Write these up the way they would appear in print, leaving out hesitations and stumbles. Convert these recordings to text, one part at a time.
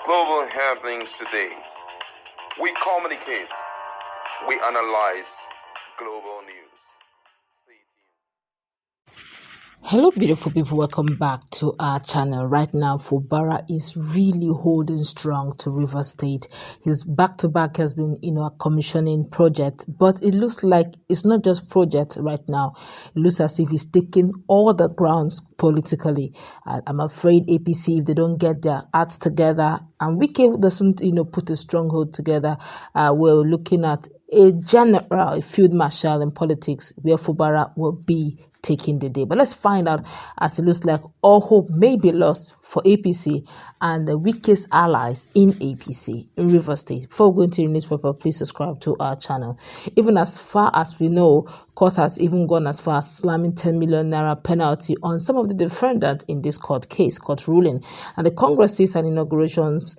global happenings today. We communicate, we analyze global news. Hello beautiful people, welcome back to our channel. Right now Fubara is really holding strong to River State. His back-to-back has been a commissioning project, but it looks like it's not just project right now. It looks as if he's taking all the grounds politically. I'm afraid APC, if they don't get their acts together and Wike doesn't put a stronghold together, we're looking at a general, a field marshal in politics where Fubara will be taking the day. But let's find out, as it looks like all hope may be lost for APC and the weakest allies in APC in River State. Before we go into the newspaper, please subscribe to our channel. Even as far as we know, court has even gone as far as slamming 10 million naira penalty on some of the defendants in this court ruling. And the congresses and inaugurations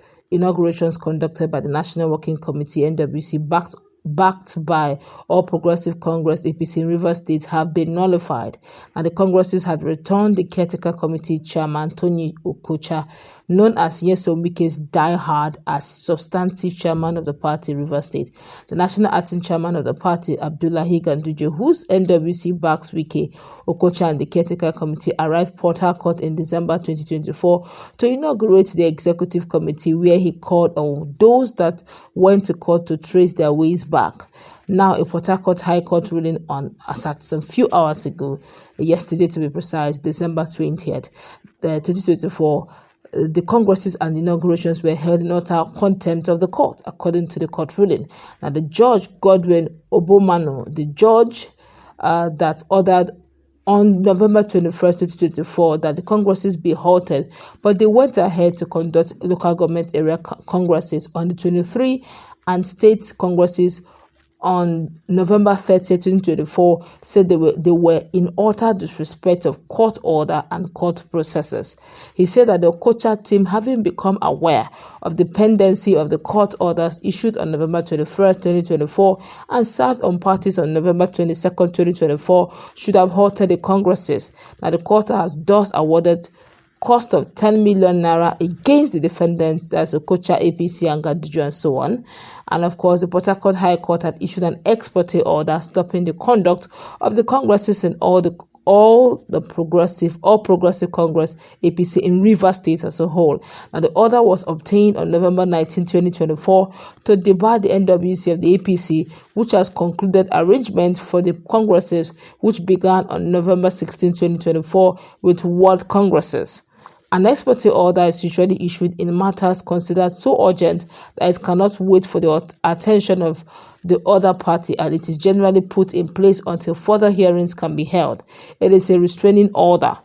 conducted by the National Working Committee NWC backed by All Progressive Congress APC in River State have been nullified, and the congresses had returned the caretaker committee chairman Tony Okocha, known as Nyesom Wike's diehard, as substantive chairman of the party River State. The national acting chairman of the party, Abdullahi Ganduje, whose NWC backs Wike, Okocha and the caretaker committee, arrived Port Harcourt in December 2024 to inaugurate the executive committee, where he called on those that went to court to trace their ways back. Now, a Port Harcourt High Court ruling on at some few hours ago, yesterday to be precise, December 20th, 2024, the congresses and inaugurations were held in utter contempt of the court, according to the court ruling. Now, the judge, Godwin Obomanu, the judge that ordered on November 21st, 2024, that the congresses be halted, but they went ahead to conduct local government area congresses on the 23 and state congresses on November 30th, 2024, said they were in utter disrespect of court order and court processes. He said that the Okocha team, having become aware of the pendency of the court orders issued on November 21st, 2024 and served on parties on November 22nd, 2024, should have halted the congresses. Now, the court has thus awarded cost of 10 million naira against the defendants, that's Okocha, APC, and Ganduje, and so on. And of course, the Port Harcourt High Court had issued an ex parte order stopping the conduct of the congresses in all progressive Congress APC in River State as a whole. Now, the order was obtained on November 19, 2024 to debar the NWC of the APC, which has concluded arrangements for the congresses, which began on November 16, 2024 with world congresses. An ex parte order is usually issued in matters considered so urgent that it cannot wait for the attention of the other party, and it is generally put in place until further hearings can be held. It is a restraining order.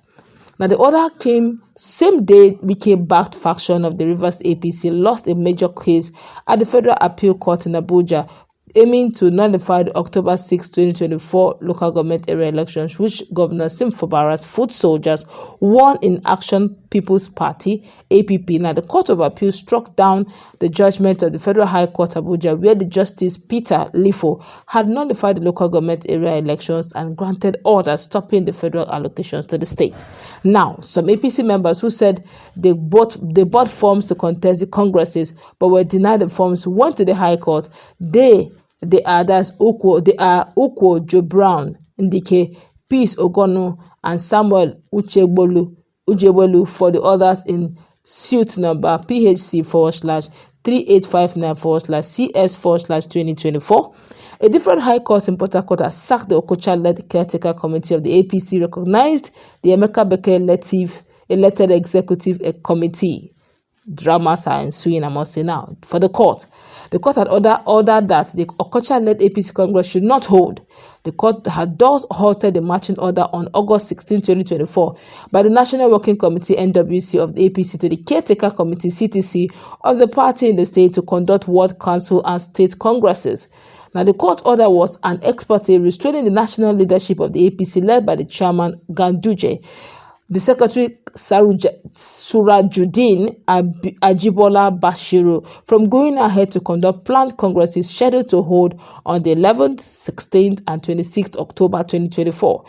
Now, the order came same day Wike-backed faction of the Rivers APC lost a major case at the Federal Appeal Court in Abuja, aiming to nullify the October 6, 2024 local government area elections, which Governor Fubara's foot soldiers won in Action People's Party, APP. Now, the Court of Appeal struck down the judgment of the Federal High Court Abuja, where the Justice Peter Lifo had nullified the local government area elections and granted orders stopping the federal allocations to the state. Now, some APC members who said they bought forms to contest the congresses but were denied the forms went to the High Court. They are Ukwo Joe Brown, Ndike, Peace Ogonu, and Samuel Uchebolu for the others in suit number PHC/3859/CS/2024. A different High Court in Port Harcourt has sacked the Okocha-led caretaker committee of the APC, recognized the Emeka Beke elected executive committee. Dramas are ensuing, I must say now, for the court. The court had ordered that the Okocha-led APC Congress should not hold. The court had thus halted the marching order on August 16, 2024 by the National Working Committee NWC of the APC to the Caretaker Committee CTC of the party in the state to conduct World Council and state congresses. Now, the court order was an ex parte restraining the national leadership of the APC led by the chairman Ganduje, the Secretary Surajuddin Ajibola Bashiru from going ahead to conduct planned congresses scheduled to hold on the 11th, 16th, and 26th October 2024.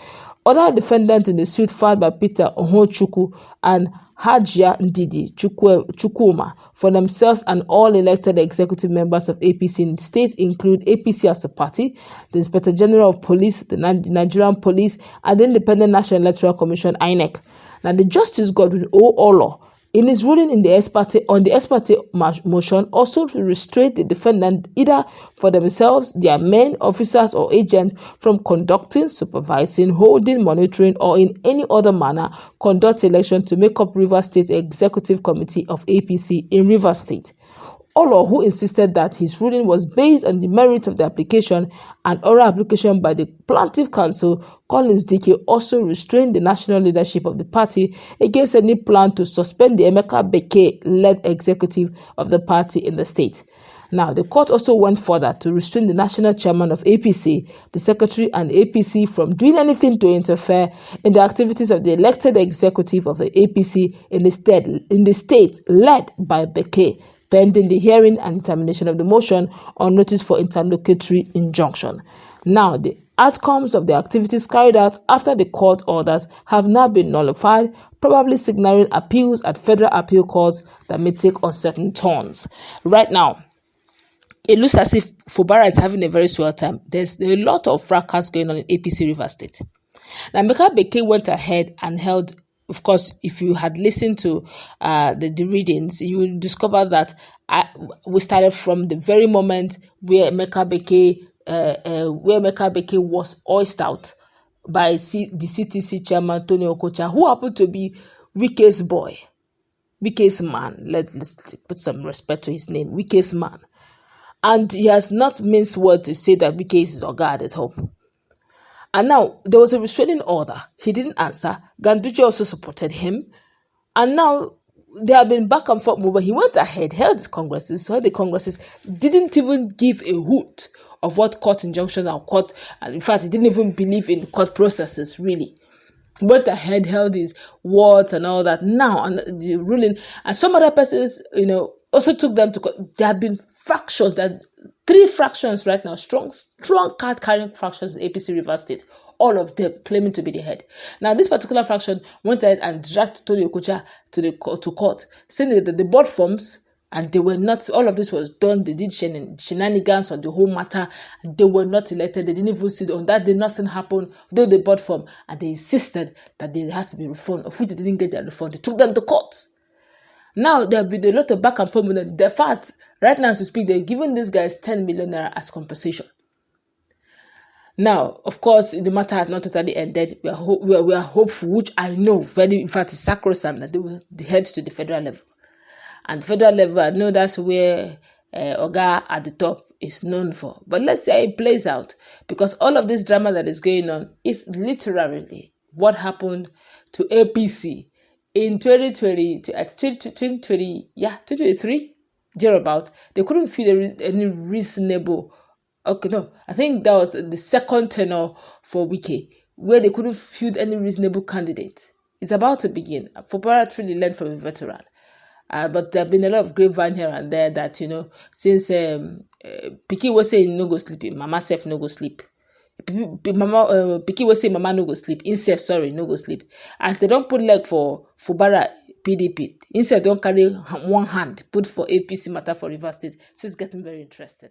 Other defendants in the suit filed by Peter Ohochukwu and Hajia Ndidi Chukwuma for themselves and all elected executive members of APC in the state include APC as a party, the Inspector General of Police, the Nigerian Police, and the Independent National Electoral Commission (INEC). Now, the Justice Godwin O. Olo, in his ruling in the ex parte motion, also to restrain the defendant either for themselves, their men, officers, or agents from conducting, supervising, holding, monitoring, or in any other manner conduct election to make up Rivers State Executive Committee of APC in Rivers State. Olo, who insisted that his ruling was based on the merit of the application and oral application by the Plaintiff Counsel, Collins Dike, also restrained the national leadership of the party against any plan to suspend the Emeka Beke-led executive of the party in the state. Now, the court also went further to restrain the national chairman of APC, the secretary, and APC from doing anything to interfere in the activities of the elected executive of the APC in the state led by Beke, pending the hearing and determination of the motion on notice for interlocutory injunction. Now, the outcomes of the activities carried out after the court orders have now been nullified, probably signaling appeals at federal appeal courts that may take uncertain turns. Right now, it looks as if Fubara is having a very swell time. There's a lot of fracas going on in APC Rivers State. Now, Emeka Beke went ahead and held. Of course, if you had listened to the readings, you will discover that we started from the very moment where Emeka Beke was oiled out by the CTC chairman Tony Okocha, who happened to be Wike's boy, Wike's man. Let's put some respect to his name, Wike's man. And he has not minced word to say that Wike is his Oga at home. And now, there was a restraining order. He didn't answer. Ganduje also supported him. And now, they have been back and forth moving. He went ahead, held the congresses, didn't even give a hoot of what court injunctions are court. And in fact, he didn't even believe in court processes, really. He went ahead, held his words and all that. Now, and the ruling, and some other persons, also took them to court. There have been factions that 3 fractions right now, strong card-carrying fractions in APC Rivers State, all of them claiming to be the head. Now, this particular fraction went ahead and dragged Tony Okocha to court, saying that the board forms, and they were not, all of this was done, they did shenanigans on the whole matter, they were not elected, they didn't even see on that day, nothing happened, though the board form, and they insisted that there has to be refund, of which they didn't get their refund. They took them to court. Now, there have been a lot of back and forth with them. The fact, right now, as we speak, they're giving these guys 10 million naira as compensation. Now, of course, the matter has not totally ended. We are hopeful, which I know, in fact, it's sacrosanct, that they will head to the federal level. And federal level, I know that's where Oga at the top is known for. But let's say it plays out, because all of this drama that is going on is literally what happened to APC in 2023, thereabout. They couldn't feel any reasonable. Okay, no, I think that was the second tenure for Wike, where they couldn't field any reasonable candidate. It's about to begin. Fubara truly learned from a veteran. But there have been a lot of grapevine here and there that, since Piki was saying no go sleep, Mama self no go sleep. Piki was saying Mama no go sleep, no go sleep. As they don't put leg for Fubara PDP, instead don't carry one hand, put for APC matter for Rivers State. So it's getting very interesting.